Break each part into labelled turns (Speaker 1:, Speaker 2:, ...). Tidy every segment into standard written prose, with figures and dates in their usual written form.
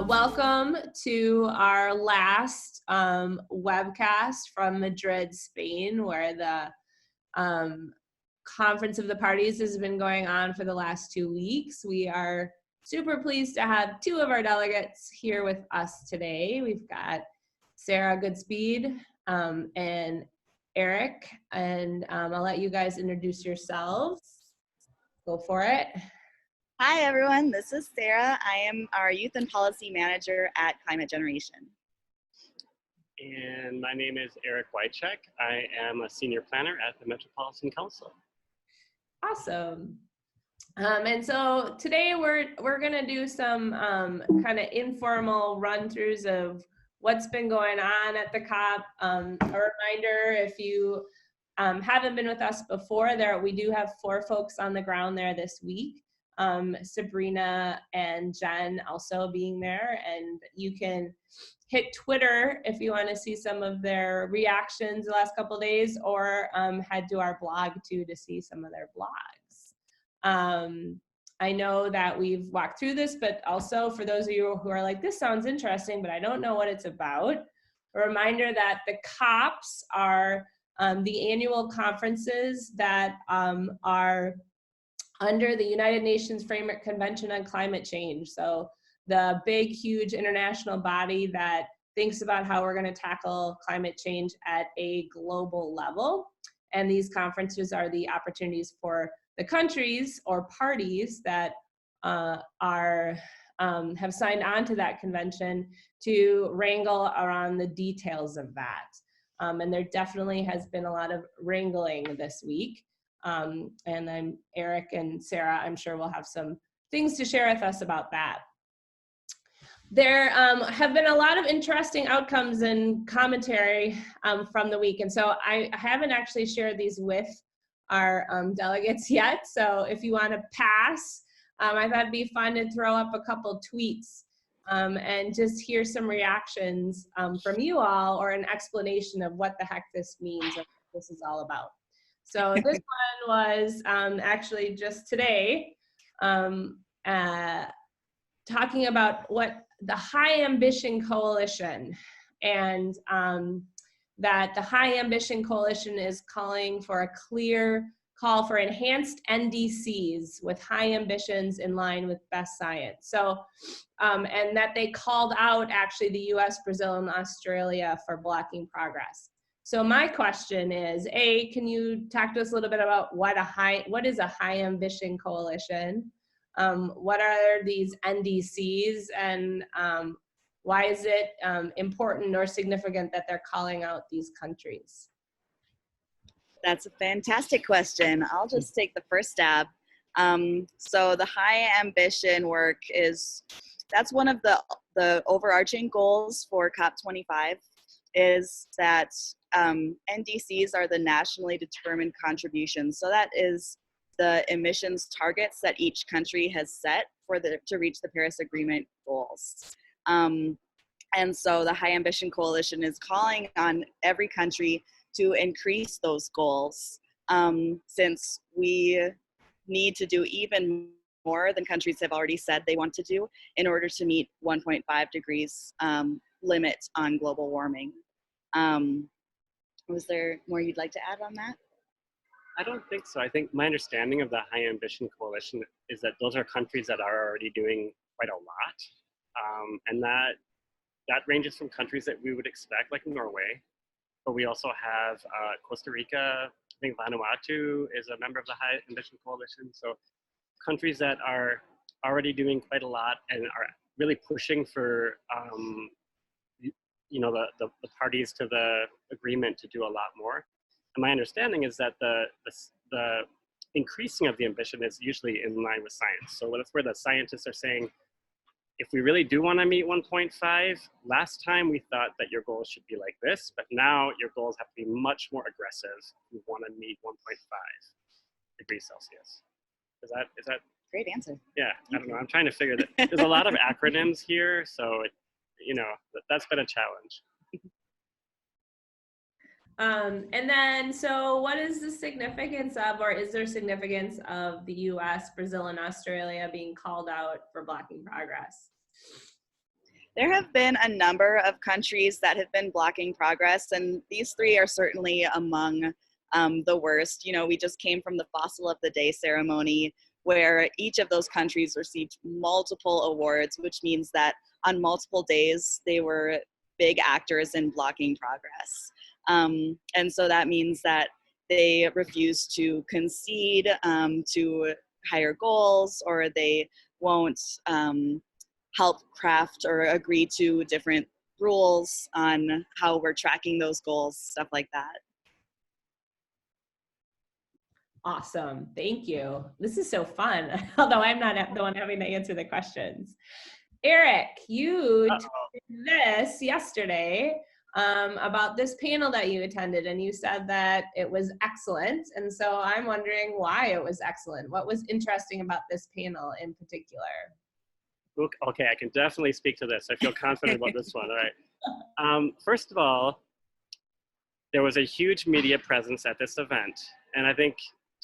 Speaker 1: Welcome to our last webcast from Madrid, Spain, where the Conference of the Parties has been going on for the last 2 weeks. We are super pleased to have two of our delegates here with us today. We've got Sarah Goodspeed and Eric, and I'll let you guys introduce yourselves. Go for it.
Speaker 2: Hi everyone, this is Sarah. I am our Youth and Policy Manager at Climate Generation.
Speaker 3: And my name is Eric Wojchik. I am a Senior Planner at the Metropolitan Council.
Speaker 1: Awesome. And so today we're gonna do some kind of informal run-throughs of what's been going on at the COP. A reminder, if you haven't been with us before, we do have 4 folks on the ground there this week. Sabrina and Jen also being there, and you can hit Twitter if you want to see some of their reactions the last couple of days, or head to our blog too to see some of their blogs. I know that we've walked through this, but also for those of you who are like, this sounds interesting, but I don't know what it's about, a reminder that the COPs are the annual conferences that are under the United Nations Framework Convention on Climate Change. So the big, huge international body that thinks about how we're going to tackle climate change at a global level. And these conferences are the opportunities for the countries or parties that have signed on to that convention to wrangle around the details of that. And there definitely has been a lot of wrangling this week. And then Eric and Sarah, I'm sure will have some things to share with us about that. There have been a lot of interesting outcomes and commentary from the week. And so I haven't actually shared these with our delegates yet. So if you want to pass, I thought it'd be fun to throw up a couple tweets and just hear some reactions from you all, or an explanation of what the heck this means or what this is all about. So this one was actually just today, talking about what the High Ambition Coalition, and that the High Ambition Coalition is calling for a clear call for enhanced NDCs with high ambitions in line with best science. So, and that they called out actually the US, Brazil, and Australia for blocking progress. So my question is, A, can you talk to us a little bit about what is a high ambition coalition? What are these NDCs, and why is it important or significant that they're calling out these countries?
Speaker 2: That's a fantastic question. I'll just take the first stab. So the high ambition work that's one of the overarching goals for COP25, is that NDCs are the nationally determined contributions. So that is the emissions targets that each country has set to reach the Paris Agreement goals. And so the High Ambition Coalition is calling on every country to increase those goals, since we need to do even more than countries have already said they want to do in order to meet 1.5 degrees limit on global warming. Was there more you'd like to add on that?
Speaker 3: I don't think so. I think my understanding of the High Ambition Coalition is that those are countries that are already doing quite a lot. And that ranges from countries that we would expect, like Norway, but we also have Costa Rica. I think Vanuatu is a member of the High Ambition Coalition. So countries that are already doing quite a lot and are really pushing for the parties to the agreement to do a lot more. And my understanding is that the increasing of the ambition is usually in line with science. So that's where the scientists are saying, if we really do want to meet 1.5, last time we thought that your goals should be like this, but now your goals have to be much more aggressive if you want to meet 1.5 degrees Celsius. Is that
Speaker 2: Great answer.
Speaker 3: Yeah, I don't know. I'm trying to figure that. There's a lot of acronyms here, so that's been a challenge.
Speaker 1: And then, so what is the significance of, or is there significance of the US, Brazil, and Australia being called out for blocking progress?
Speaker 2: There have been a number of countries that have been blocking progress, and these three are certainly among the worst. You know, we just came from the Fossil of the Day ceremony, where each of those countries received multiple awards, which means that on multiple days, they were big actors in blocking progress. And so that means that they refuse to concede to higher goals, or they won't help craft or agree to different rules on how we're tracking those goals, stuff like that.
Speaker 1: Awesome, thank you. This is so fun, although I'm not the one having to answer the questions. Eric, you did this yesterday about this panel that you attended, and you said that it was excellent. And so I'm wondering why it was excellent. What was interesting about this panel in particular?
Speaker 3: Okay, I can definitely speak to this. I feel confident about this one. All right. First of all, there was a huge media presence at this event. And I think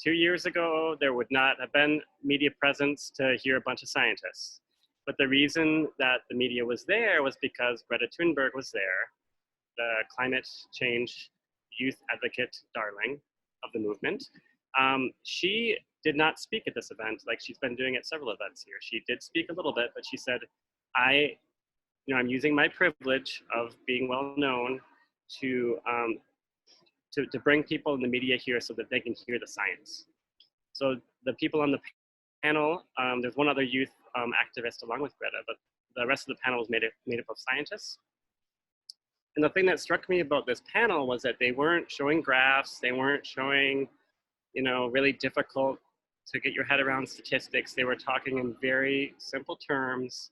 Speaker 3: 2 years ago, there would not have been media presence to hear a bunch of scientists. But the reason that the media was there was because Greta Thunberg was there, the climate change youth advocate darling of the movement. She did not speak at this event like she's been doing at several events here. She did speak a little bit, but she said, I'm using my privilege of being well known to bring people in the media here so that they can hear the science. So the people on the panel, there's one other youth activist along with Greta, but the rest of the panel was made up of scientists. And the thing that struck me about this panel was that they weren't showing graphs, they weren't showing, really difficult to get your head around statistics. They were talking in very simple terms,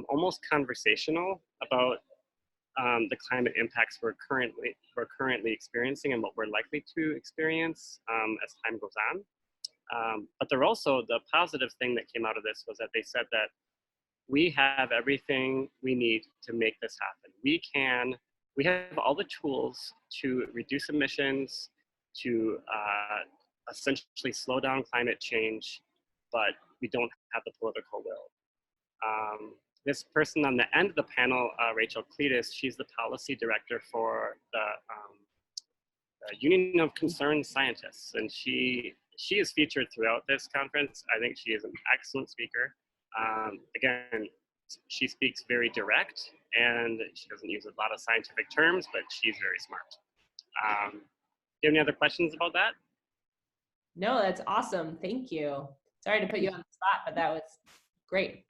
Speaker 3: almost conversational about the climate impacts we're currently experiencing and what we're likely to experience as time goes on. But there also, the positive thing that came out of this was that they said that we have everything we need to make this happen. We have all the tools to reduce emissions, to essentially slow down climate change, but we don't have the political will. This person on the end of the panel, Rachel Cletus, she's the policy director for the Union of Concerned Scientists, and she is featured throughout this conference. I think she is an excellent speaker. Again, she speaks very direct, and she doesn't use a lot of scientific terms, but she's very smart. Do you have any other questions about that?
Speaker 1: No, that's awesome. Thank you. Sorry to put you on the spot, but that was great.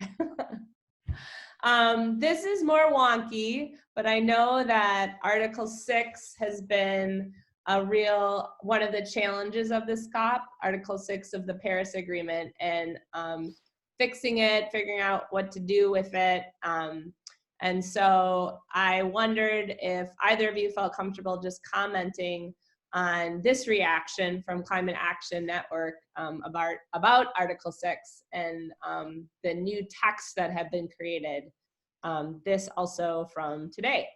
Speaker 1: This is more wonky, but I know that Article 6 has been one of the challenges of this COP, Article 6 of the Paris Agreement, and fixing it, figuring out what to do with it. And so I wondered if either of you felt comfortable just commenting on this reaction from Climate Action Network about Article 6 and the new texts that have been created. This also from today.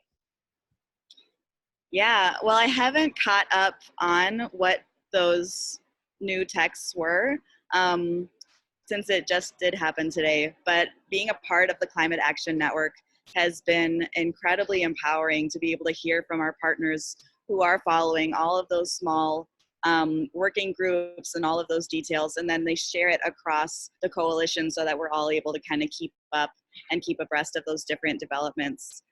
Speaker 2: Yeah, well, I haven't caught up on what those new texts were since it just did happen today, but being a part of the Climate Action Network has been incredibly empowering to be able to hear from our partners who are following all of those small working groups and all of those details, and then they share it across the coalition so that we're all able to kind of keep up and keep abreast of those different developments.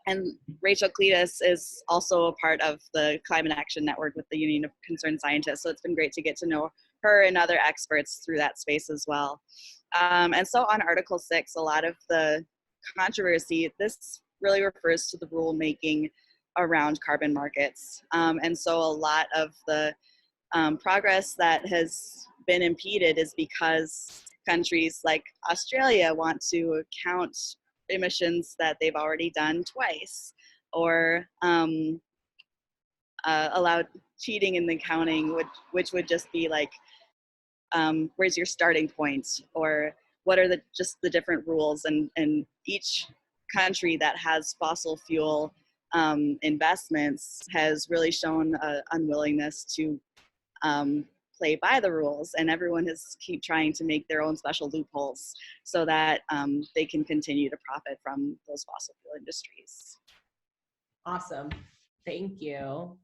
Speaker 2: And Rachel Cletus is also a part of the Climate Action Network with the Union of Concerned Scientists, so it's been great to get to know her and other experts through that space as well. And so on Article 6, a lot of the controversy, this really refers to the rulemaking around carbon markets. And so a lot of the progress that has been impeded is because countries like Australia want to count emissions that they've already done twice, or allowed cheating in the counting, which would just be like, where's your starting point, or what are just the different rules, and each country that has fossil fuel investments has really shown an unwillingness to play by the rules, and everyone has keep trying to make their own special loopholes so that they can continue to profit from those fossil fuel industries.
Speaker 1: Awesome. Thank you.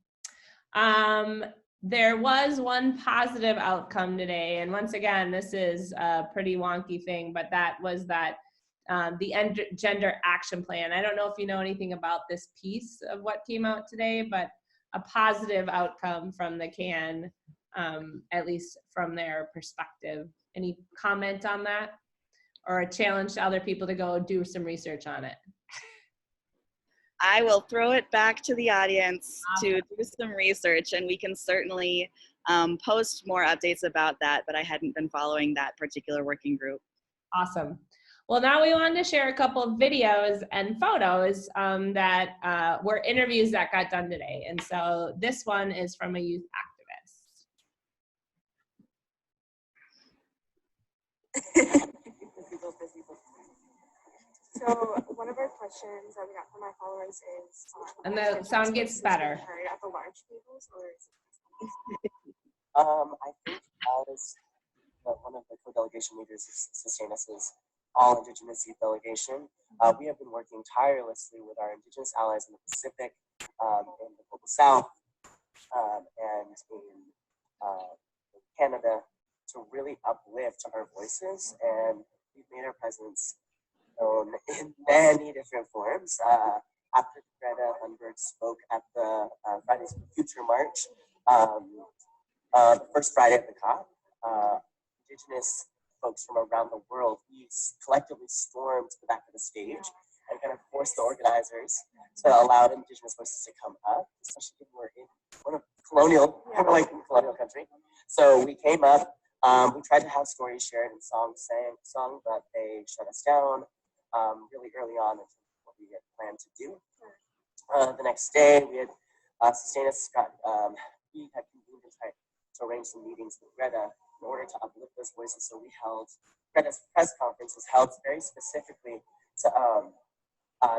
Speaker 1: There was one positive outcome today, and once again, this is a pretty wonky thing, but that was that the Gender Action Plan. I don't know if you know anything about this piece of what came out today, but a positive outcome from the CAN, at least from their perspective. Any comment on that? Or a challenge to other people to go do some research on it?
Speaker 2: I will throw it back to the audience to do some research, and we can certainly post more updates about that, but I hadn't been following that particular working group.
Speaker 1: Awesome. Well, now we wanted to share a couple of videos and photos that were interviews that got done today. And so this one is from a youth activist.
Speaker 4: So one of our questions that we got from our followers is,
Speaker 1: and the sound gets better.
Speaker 4: Heard at the large tables, or is
Speaker 5: I think as one of the co-delegation leaders of SustainUs's All Indigenous Youth Delegation, we have been working tirelessly with our Indigenous allies in the Pacific, in the Global South, and in Canada to really uplift our voices, and we've made our presence known in many different forms. After Greta Thunberg spoke at the Fridays for Future March, the first Friday of the COP, Indigenous folks from around the world, we collectively stormed to the back of the stage and kind of forced the organizers to allow Indigenous voices to come up, especially when we're in one of colonial country. So we came up, we tried to have stories shared and songs sung, but they shut us down really early on in terms of what we had planned to do. The next day, we had SustainUs we had convened and tried to arrange some meetings with Greta in order to uplift those voices. So we held, Greta's press conference was held very specifically to,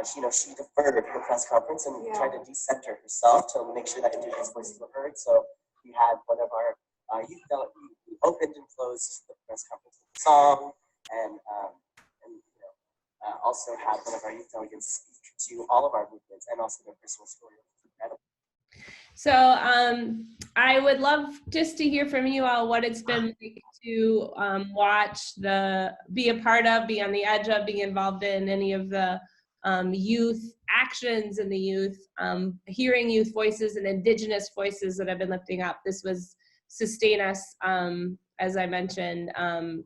Speaker 5: she deferred the press conference and tried to decenter herself to make sure that Indigenous voices were heard. So we had one of our youth delegates, we opened and closed the press conference with a song, and also had one of our youth delegates speak to all of our movements and also their personal story. Incredible.
Speaker 1: So I would love just to hear from you all what it's been like to watch be a part of, be on the edge of, be involved in any of the youth actions and the youth, hearing youth voices and Indigenous voices that have been lifting up. This was SustainUs, as I mentioned,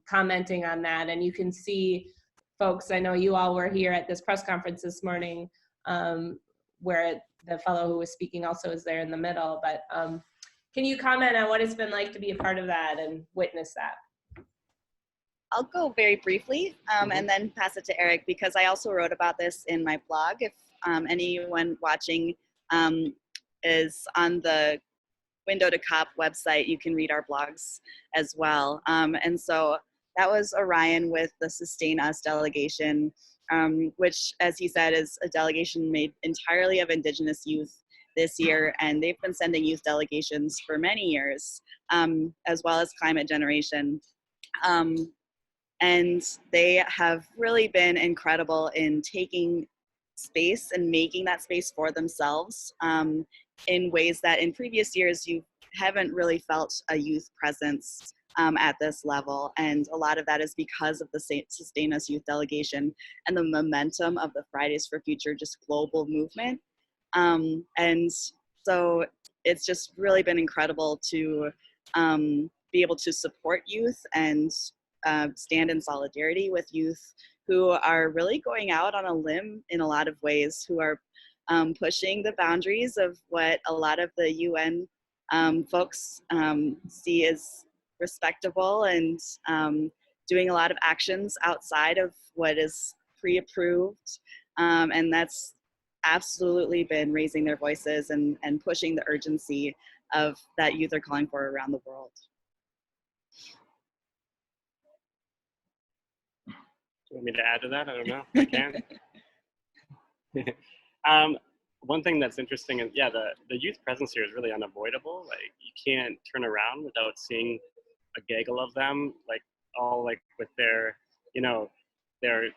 Speaker 1: commenting on that. And you can see folks, I know you all were here at this press conference this morning, where the fellow who was speaking also is there in the middle, but can you comment on what it's been like to be a part of that and witness that?
Speaker 2: I'll go very briefly and then pass it to Eric, because I also wrote about this in my blog. If anyone watching is on the Window to COP website, you can read our blogs as well. And so that was Orion with the SustainUs delegation, which, as he said, is a delegation made entirely of Indigenous youth this year. And they've been sending youth delegations for many years, as well as Climate Generation. And they have really been incredible in taking space and making that space for themselves in ways that in previous years you haven't really felt a youth presence at this level. And a lot of that is because of the SustainUs Youth Delegation and the momentum of the Fridays for Future just global movement. And so it's just really been incredible to be able to support youth and stand in solidarity with youth who are really going out on a limb in a lot of ways, who are pushing the boundaries of what a lot of the UN folks see as respectable, and doing a lot of actions outside of what is pre-approved. And that's absolutely been raising their voices and pushing the urgency of that youth are calling for around the world. Do
Speaker 3: you want me to add to that? I don't know. I can. one thing that's interesting is, yeah, the youth presence here is really unavoidable. Like, you can't turn around without seeing a gaggle of them, like all like with their, you know, their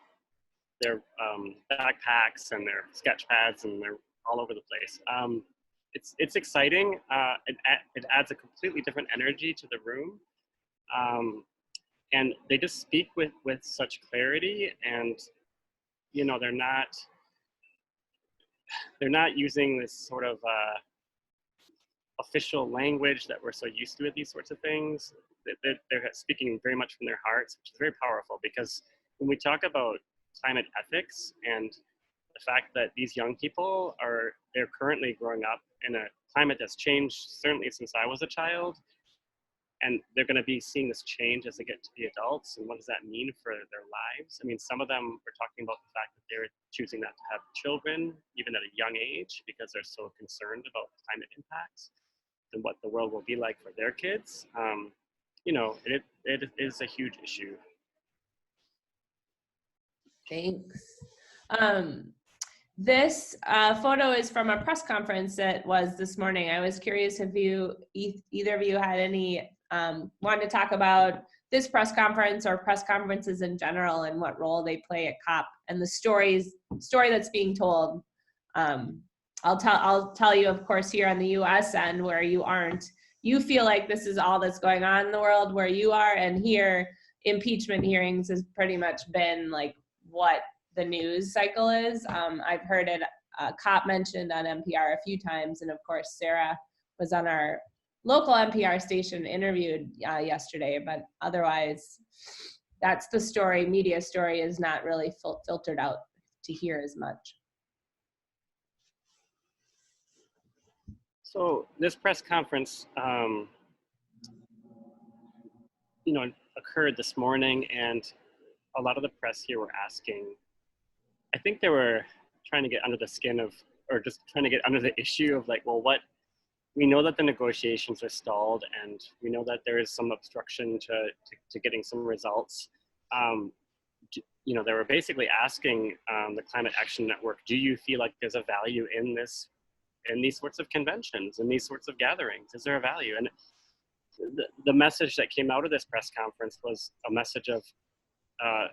Speaker 3: backpacks and their sketch pads, and they're all over the place. It's exciting. It adds a completely different energy to the room, and they just speak with such clarity, and you know, they're not using this sort of official language that we're so used to with these sorts of things. They're speaking very much from their hearts, which is very powerful, because when we talk about climate ethics and the fact that these young people they're currently growing up in a climate that's changed certainly since I was a child, and they're going to be seeing this change as they get to be adults. And what does that mean for their lives? I mean, some of them are talking about the fact that they're choosing not to have children even at a young age because they're so concerned about climate impacts and what the world will be like for their kids. You know, it is a huge issue.
Speaker 1: Thanks. This photo is from a press conference that was this morning. I was curious if either of you had any, wanted to talk about this press conference or press conferences in general and what role they play at COP and the story that's being told. I'll tell you, of course, here on the US end where you aren't, you feel like this is all that's going on in the world where you are, and here impeachment hearings has pretty much been like what the news cycle is. I've heard it, COP mentioned on NPR a few times, and of course Sarah was on our local NPR station interviewed yesterday, but otherwise that's the story. Media story is not really filtered out to hear as much.
Speaker 3: So this press conference, you know, occurred this morning, and a lot of the press here were asking, I think they were trying to get under the skin of, or just trying to get under the issue of like, well, we know that the negotiations are stalled, and we know that there is some obstruction to getting some results. You know, they were basically asking the Climate Action Network, do you feel like there's a value in these sorts of conventions and these sorts of gatherings? Is there a value? And the message that came out of this press conference was a message of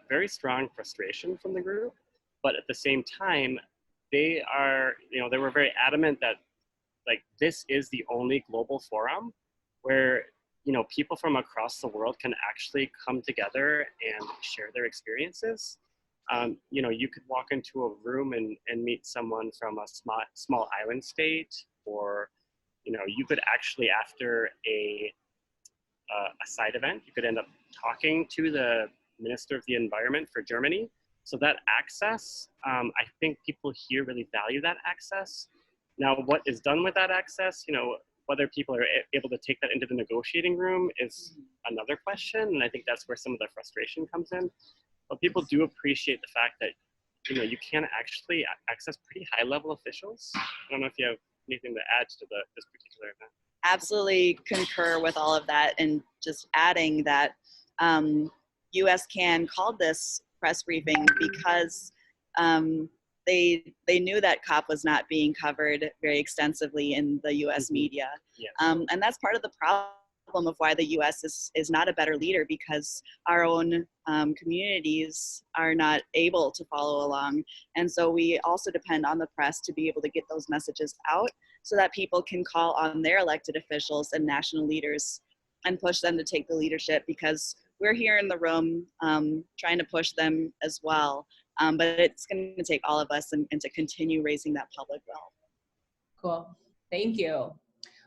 Speaker 3: very strong frustration from the group, but at the same time, they were very adamant that like this is the only global forum where, you know, people from across the world can actually come together and share their experiences. You know, you could walk into a room and meet someone from a small island state, or, you know, you could actually, after a side event, you could end up talking to the Minister of the Environment for Germany. So that access, I think people here really value that access. Now, what is done with that access, you know, whether people are able to take that into the negotiating room is another question. And I think that's where some of the frustration comes in. But people do appreciate the fact that, you know, you can actually access pretty high level officials. I don't know if you have anything to add to this particular event.
Speaker 2: Absolutely concur with all of that, and just adding that USCAN called this press briefing because they knew that COP was not being covered very extensively in the US media.
Speaker 3: Yeah.
Speaker 2: And that's part of the problem of why the US is not a better leader, because our own communities are not able to follow along. And so we also depend on the press to be able to get those messages out so that people can call on their elected officials and national leaders and push them to take the leadership, because we're here in the room trying to push them as well. But it's going to take all of us and to continue raising that public will.
Speaker 1: Cool, thank you.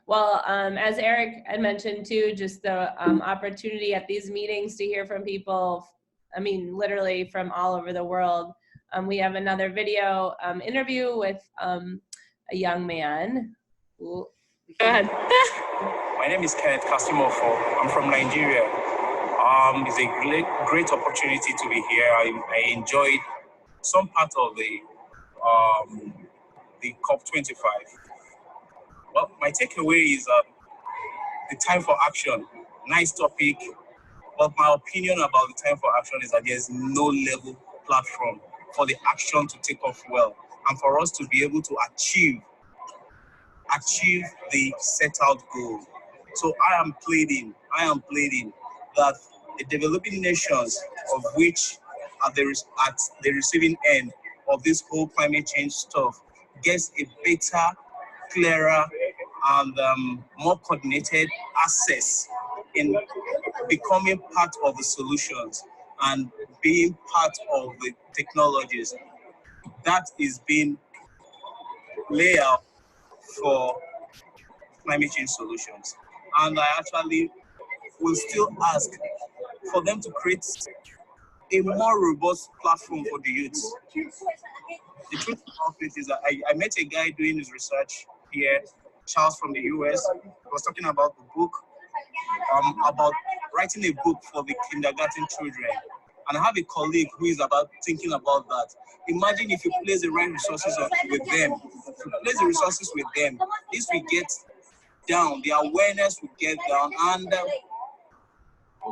Speaker 1: Well, as Eric had mentioned too, just the opportunity at these meetings to hear from people, I mean, literally from all over the world. We have another video interview with a young man. Ooh.
Speaker 6: Go ahead.
Speaker 7: My name is Kenneth Kastimofo. I'm from Nigeria. It's a great opportunity to be here. I enjoyed some part of the COP25. Well, my takeaway is the time for action. Nice topic. But my opinion about the time for action is that there's no level platform for the action to take off well. and for us to be able to achieve the set out goal. So I am pleading that the developing nations, of which at the receiving end of this whole climate change stuff, gets a better, clearer, and more coordinated access in becoming part of the solutions and being part of the technologies that is being laid out for climate change solutions. And I actually will still ask for them to create a more robust platform for the youths. The truth of it is that I met a guy doing his research here, Charles from the US. He was talking about the book, about writing a book for the kindergarten children. And I have a colleague who is thinking about that. Imagine if you place the right resources with them. If you place the resources with them, this will get down, the awareness will get down, and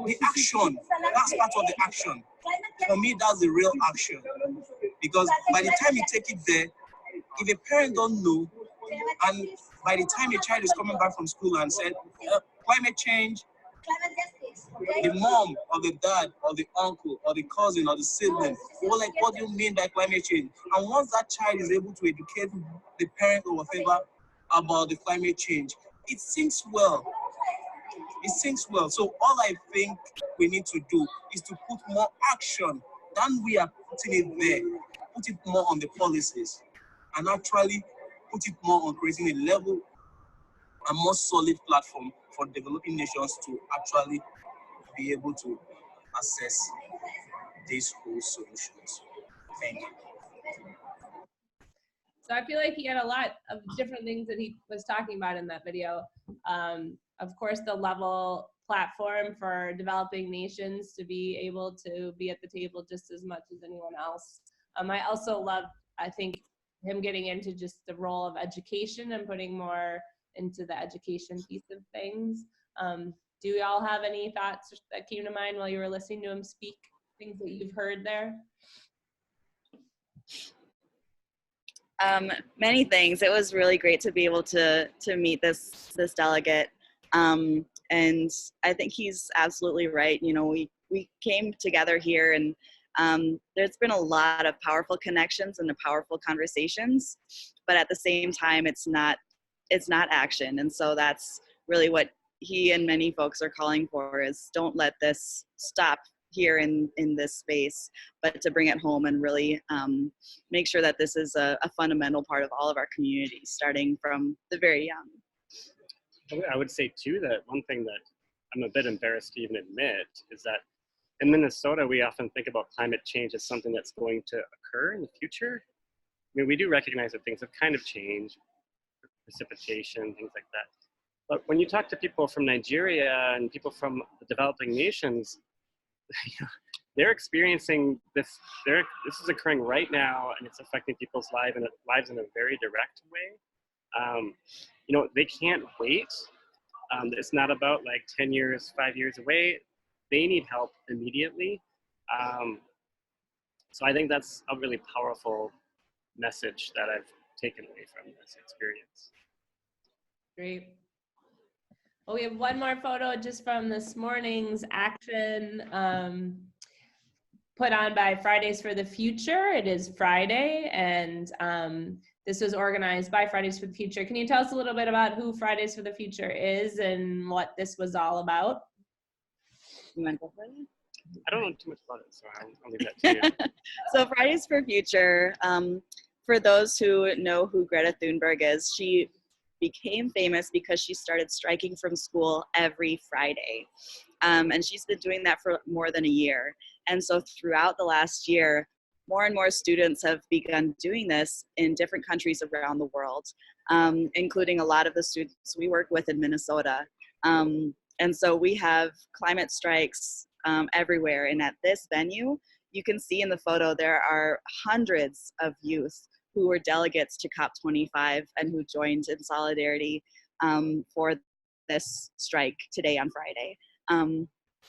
Speaker 7: the action, that's part of the action. For me, that's the real action. Because by the time you take it there, if a parent don't know, and by the time a child is coming back from school and said, climate change, the mom or the dad or the uncle or the cousin or the sibling will like, what do you mean by climate change? And once that child is able to educate the parent or whatever about the climate change, it sinks well. It sinks well. So all I think we need to do is to put more action than we are putting it there. Put it more on the policies and actually put it more on creating a level, a more solid platform for developing nations to actually be able to assess these whole solutions. Thank you.
Speaker 1: So I feel like he had a lot of different things that he was talking about in that video. Of course, the level platform for developing nations to be able to be at the table just as much as anyone else. I also love, I think, him getting into just the role of education and putting more into the education piece of things. Do you all have any thoughts that came to mind while you were listening to him speak, things that you've heard there?
Speaker 2: Many things. It was really great to be able to meet this delegate, and I think he's absolutely right. You know, we came together here, and there's been a lot of powerful connections and powerful conversations, but at the same time, it's not action, and so that's really what he and many folks are calling for: is don't let this stop here in this space, but to bring it home and really make sure that this is a fundamental part of all of our communities, starting from the very young.
Speaker 3: I would say too that one thing that I'm a bit embarrassed to even admit is that in Minnesota, we often think about climate change as something that's going to occur in the future. I mean, we do recognize that things have kind of changed, precipitation, things like that. But when you talk to people from Nigeria and people from the developing nations, they're experiencing this. This is occurring right now, and it's affecting people's lives in a very direct way. You know, they can't wait. It's not about like 10 years, 5 years away. They need help immediately. So I think that's a really powerful message that I've taken away from this experience.
Speaker 1: Great. Well, we have one more photo just from this morning's action put on by Fridays for the Future. It is Friday, and this was organized by Fridays for the Future. Can you tell us a little bit about who Fridays for the Future is and what this was all about?
Speaker 2: You want to go for it?
Speaker 3: I don't know too much about it, so I'll leave that to you.
Speaker 2: So Fridays for Future, for those who know who Greta Thunberg is, she became famous because she started striking from school every Friday. And she's been doing that for more than a year. And so throughout the last year, more and more students have begun doing this in different countries around the world, including a lot of the students we work with in Minnesota. And so we have climate strikes everywhere. And at this venue, you can see in the photo, there are hundreds of youth who were delegates to COP25 and who joined in solidarity for this strike today on Friday.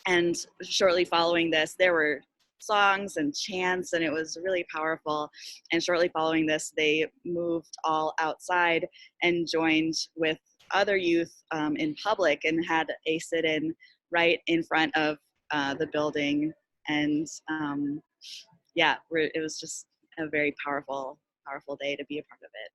Speaker 2: And shortly following this, there were songs and chants, and it was really powerful. And shortly following this, they moved all outside and joined with other youth in public and had a sit-in right in front of the building. And yeah, it was just a very powerful day to be a part of it.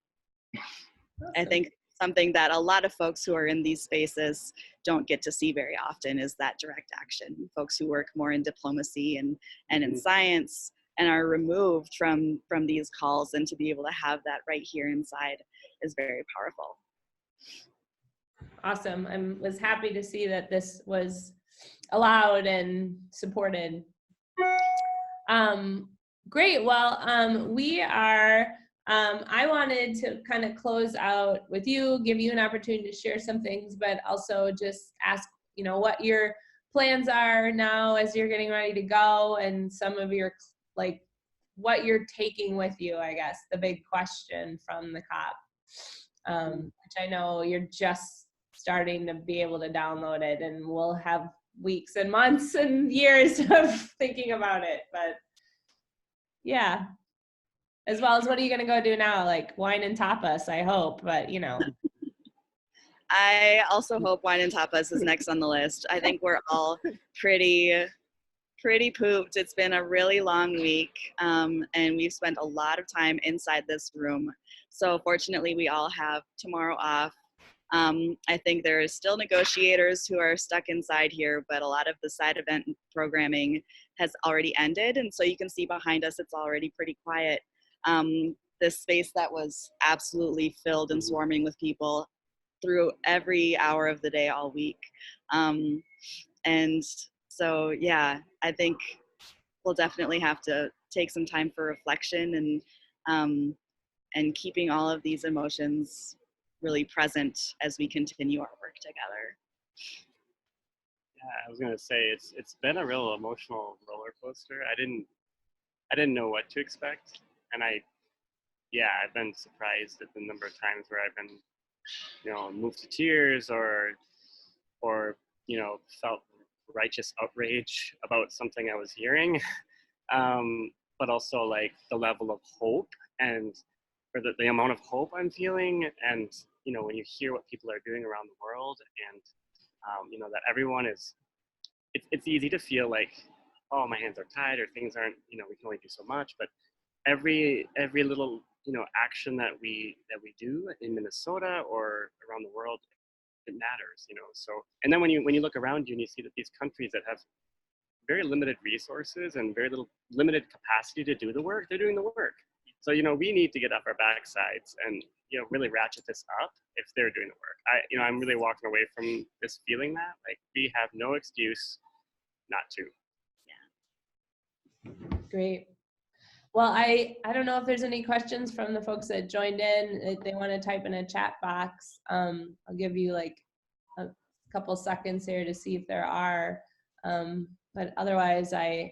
Speaker 1: Awesome.
Speaker 2: I think something that a lot of folks who are in these spaces don't get to see very often is that direct action. Folks who work more in diplomacy and in science and are removed from these calls, and to be able to have that right here inside is very powerful.
Speaker 1: Awesome. I was happy to see that this was allowed and supported. Great. Well, we are, I wanted to kind of close out with you, give you an opportunity to share some things, but also just ask, you know, what your plans are now as you're getting ready to go, and some of your, like, what you're taking with you, I guess, the big question from the COP, which I know you're just starting to be able to download it, and we'll have weeks and months and years of thinking about it. But yeah, as well as what are you gonna go do now? Like wine and tapas, I hope, but you know.
Speaker 2: I also hope wine and tapas is next on the list. I think we're all pretty pooped. It's been a really long week, and we've spent a lot of time inside this room. So fortunately, we all have tomorrow off. I think there are still negotiators who are stuck inside here, but a lot of the side event programming has already ended. And so you can see behind us, it's already pretty quiet. This space that was absolutely filled and swarming with people through every hour of the day all week. And so, yeah, I think we'll definitely have to take some time for reflection and keeping all of these emotions really present as we continue our work together.
Speaker 3: Yeah, I was gonna say it's been a real emotional roller coaster. I didn't know what to expect, and I've been surprised at the number of times where I've been, you know, moved to tears or you know, felt righteous outrage about something I was hearing, but also like the level of hope and or the amount of hope I'm feeling. And you know, when you hear what people are doing around the world, and you know, that everyone is, it's easy to feel like, oh, my hands are tied, or things aren't, you know, we can only do so much. But every little, you know, action that we do in Minnesota or around the world, it matters, you know. So, and then when you look around you and you see that these countries that have very limited resources and very limited capacity to do the work, they're doing the work. So, you know, we need to get off our backsides and, you know, really ratchet this up if they're doing the work. I'm really walking away from this feeling that, like, we have no excuse not to.
Speaker 2: Yeah.
Speaker 1: Great. Well, I don't know if there's any questions from the folks that joined in. If they want to type in a chat box, I'll give you like a couple seconds here to see if there are. But otherwise, I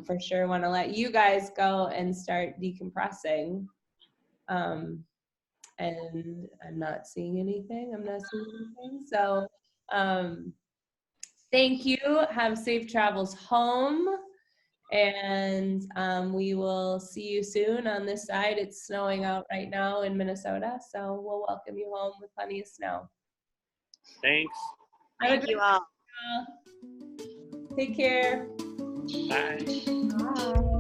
Speaker 1: for sure want to let you guys go and start decompressing. And I'm not seeing anything. So thank you. Have safe travels home. And we will see you soon on this side. It's snowing out right now in Minnesota, so we'll welcome you home with plenty of snow.
Speaker 3: Thanks.
Speaker 2: Thank you all.
Speaker 1: Take care.
Speaker 3: Bye.
Speaker 1: Bye.